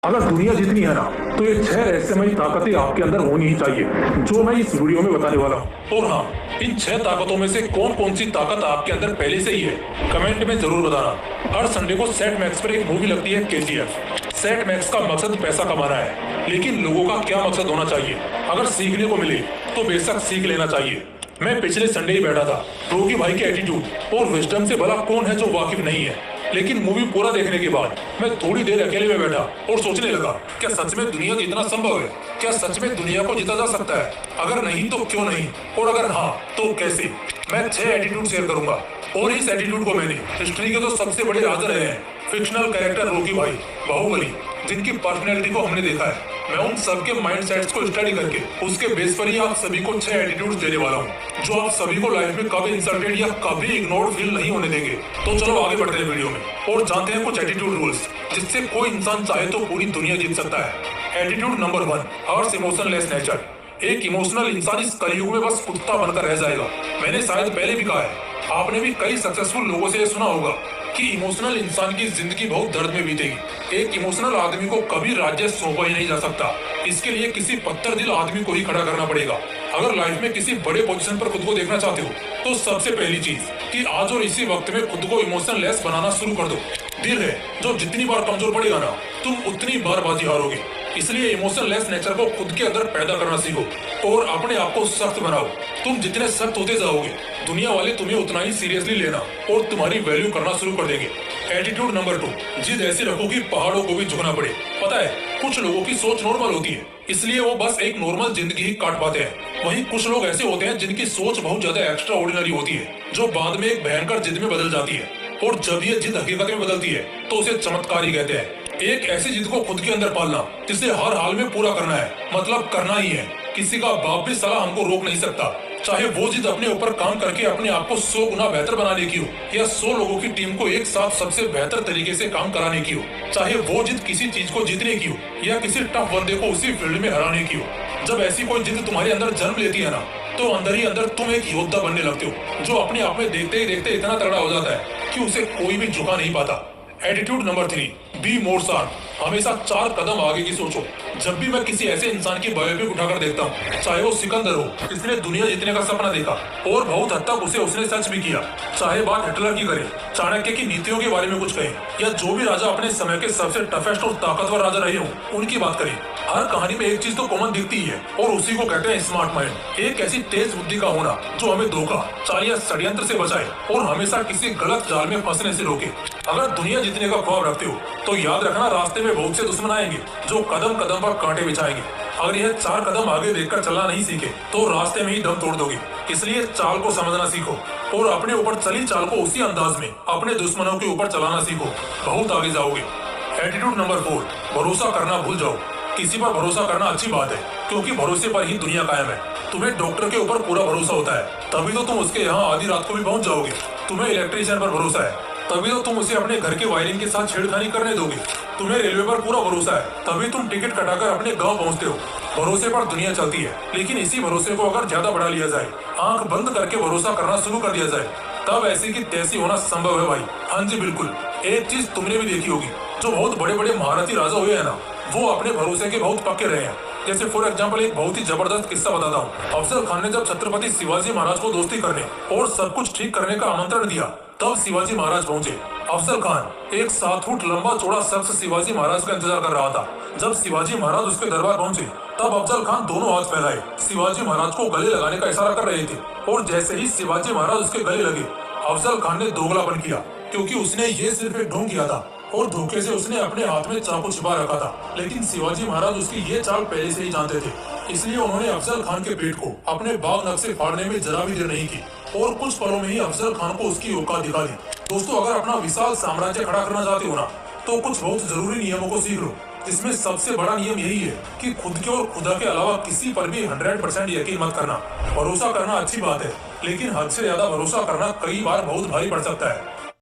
अगर दुनिया जितनी है ना, तो ये 6 रहस्यमयी ताकतें आपके अंदर होनी ही चाहिए, जो मैं इस वीडियो में बताने वाला हूँ। और हाँ, इन 6 ताकतों में से कौन कौन सी ताकत आपके अंदर पहले से ही है, कमेंट में जरूर बताना। हर संडे को सेट मैक्स पर एक मूवी लगती है, KGF। सेट मैक्स का मकसद पैसा कमाना है, लेकिन लोगों का क्या मकसद होना चाहिए? अगर सीखने को मिले तो बेशक सीख लेना चाहिए। मैं पिछले संडे ही बैठा था, रॉकी भाई के एटीट्यूड और विजडम से भला कौन है जो वाकिफ नहीं है। लेकिन मूवी पूरा देखने के बाद मैं थोड़ी देर अकेले में बैठा और सोचने लगा, क्या सच में दुनिया जीतना संभव है? क्या सच में दुनिया को जीता जा सकता है? अगर नहीं तो क्यों नहीं, और अगर हाँ तो कैसे? मैं 6 एटीट्यूड शेयर करूंगा, और इस एटीट्यूड को मैंने हिस्ट्री के तो सबसे बड़े राजा रहे हैं, फिक्शनल कैरेक्टर रॉकी भाई, बाहुबली, जिनकी पर्सनैलिटी को हमने देखा है। मैं उन सबके माइंड सेट्स को स्टडी करके उसके बेस पर ही आप सभी को 6 एटीट्यूड्स देने वाला हूँ, जो आप सभी को लाइफ में कभी इंसल्टेड या कभी इग्नोर्ड फील नहीं होने देंगे। तो चलो आगे बढ़ते हैं वीडियो में और जानते हैं कुछ एटीट्यूड रूल्स, जिससे कोई इंसान चाहे तो पूरी दुनिया जीत सकता है। एटीट्यूड नंबर 1, हर्ष इमोशनलेस नेचर। एक इमोशनल इंसान इस कलयुग में बस कुत्ता बनकर रह जाएगा। मैंने शायद पहले भी कहा है, आपने भी कई सक्सेसफुल लोगों से सुना होगा कि इमोशनल इंसान की जिंदगी बहुत दर्द में बीतेगी। एक इमोशनल आदमी को कभी राज्य सौंपा ही नहीं जा सकता। इसके लिए किसी पत्थर दिल आदमी को ही खड़ा करना पड़ेगा। अगर लाइफ में किसी बड़े पोजीशन पर खुद को देखना चाहते हो, तो सबसे पहली चीज कि आज और इसी वक्त में खुद को इमोशनलेस बनाना शुरू कर दो। दिल है जो जितनी बार कमजोर पड़ेगा ना, तुम उतनी बार बाजी हारोगे। इसलिए इमोशनलेस नेचर को खुद के अंदर पैदा करना सीखो और अपने आप को सख्त बनाओ। तुम जितने सख्त होते जाओगे, दुनिया वाले तुम्हें उतना ही सीरियसली लेना और तुम्हारी वैल्यू करना शुरू कर देंगे। एटीट्यूड नंबर 2, जिद ऐसी रखो कि पहाड़ों को भी झुकना पड़े। पता है, कुछ लोगों की सोच नॉर्मल होती है, इसलिए वो बस एक नॉर्मल जिंदगी ही काट पाते हैं। वहीं कुछ लोग ऐसे होते हैं जिनकी सोच बहुत ज्यादा एक्स्ट्रा ऑर्डिनरी होती है, जो बाद में एक भयंकर जिद में बदल जाती है। और जब ये जिद हकीकत में बदलती है, तो उसे चमत्कार ही कहते हैं। एक ऐसी जिद को खुद के अंदर पालना जिसे हर हाल में पूरा करना है, मतलब करना ही है। किसी का बाप भी साला हमको रोक नहीं सकता, चाहे वो जिद अपने ऊपर काम करके अपने आप को 100 गुना बेहतर बनाने की हो, या 100 लोगों की टीम को एक साथ सबसे बेहतर तरीके से काम कराने की हो। चाहे वो जिद किसी चीज को जीतने की हो या किसी टफ बंदे को उसी फील्ड में हराने की हो। जब ऐसी कोई जिद तुम्हारे अंदर जन्म लेती है ना, तो अंदर ही अंदर तुम एक योद्धा बनने लगते हो, जो अपने आप में देखते ही देखते इतना तगड़ा हो जाता है कि उसे कोई भी झुका नहीं पाता। Attitude number 3, be more sharp. हमेशा 4 कदम आगे की सोचो। जब भी मैं किसी ऐसे इंसान की बायोपिक उठाकर देखता हूँ, चाहे वो सिकंदर हो, जिसने दुनिया जीतने का सपना देखा और बहुत हद तक उसने सच भी किया, चाहे बात हिटलर की करें, चाणक्य की नीतियों के बारे में कुछ कहें, या जो भी राजा अपने समय के सबसे टफेस्ट और ताकतवर राजा रहे हो उनकी बात करें, हर कहानी में एक चीज तो कॉमन दिखती है, और उसी को कहते हैं स्मार्ट माइंड। एक ऐसी तेज बुद्धि का होना जो हमें धोखा, चाल या षड्यंत्र से बचाए और हमेशा किसी गलत जाल में फंसने से रोके। अगर दुनिया जीतने का ख्वाब रखते हो, तो याद रखना, रास्ते में बहुत से दुश्मन आएंगे जो कदम कदम पर कांटे बिछाएंगे। अगर यह 4 कदम आगे देखकर चलना नहीं सीखे, तो रास्ते में ही दम तोड़ दोगे। इसलिए चाल को समझना सीखो और अपने ऊपर चली चाल को उसी अंदाज में अपने दुश्मनों के ऊपर चलाना सीखो, बहुत आगे जाओगे। एटीट्यूड नंबर 4, भरोसा करना भूल जाओ। किसी पर भरोसा करना अच्छी बात है, क्योंकि भरोसे पर ही दुनिया कायम है। तुम्हें डॉक्टर के ऊपर पूरा भरोसा होता है, तभी तो तुम उसके यहाँ आधी रात को भी पहुंच जाओगे। तुम्हें इलेक्ट्रीशियन पर भरोसा है, तभी तो तुम उसे अपने घर के वायरिंग के साथ छेड़खानी करने दोगे। तुम्हें रेलवे पर पूरा भरोसा है, तभी तुम टिकट कटाकर अपने गांव पहुंचते हो। भरोसे पर दुनिया चलती है, लेकिन इसी भरोसे को अगर ज्यादा बढ़ा लिया जाए, आंख बंद करके भरोसा करना शुरू कर दिया जाए, तब ऐसी की तैसी होना संभव है भाई। हाँ जी बिल्कुल। एक चीज तुमने भी देखी होगी, जो बहुत बड़े बड़े महारथी राजा हुए हैं ना, वो अपने भरोसे के बहुत पक्के रहे हैं। जैसे फॉर एग्जाम्पल एक बहुत ही जबरदस्त किस्सा बताता हूँ। अफजल खान ने जब छत्रपति शिवाजी महाराज को दोस्ती करने और सब कुछ ठीक करने का आमंत्रण दिया, तब शिवाजी महाराज पहुंचे। अफजल खान, एक 7 फुट लंबा चौड़ा शख्स, शिवाजी महाराज का इंतजार कर रहा था। जब शिवाजी महाराज उसके दरबार पहुंचे, तब अफजल खान दोनों हाथ फैलाए शिवाजी महाराज को गले लगाने का इशारा कर रहे थे, और जैसे ही शिवाजी महाराज उसके गले लगे, अफजल खान ने दोगलापन किया, क्योंकि उसने ये सिर्फ एक ढोंग किया था और धोखे से उसने अपने हाथ में चाकू छिपा रखा था। लेकिन शिवाजी महाराज उसकी ये चाल पहले से ही जानते थे, इसलिए उन्होंने अफजल खान के पेट को अपने बाग नक्शे फाड़ने में जरा भी देर नहीं की, और कुछ पलों में ही अफजल खान को उसकी औकात दिखा दी। दोस्तों, अगर अपना विशाल साम्राज्य खड़ा करना चाहते हो ना, तो कुछ बहुत जरूरी नियमों को सीख लो, जिसमें सबसे बड़ा नियम यही है कि खुद के और खुदा के अलावा किसी पर भी 100% यकीन मत करना। भरोसा करना अच्छी बात है, लेकिन हद से ज्यादा भरोसा करना कई बार बहुत भारी पड़ सकता है।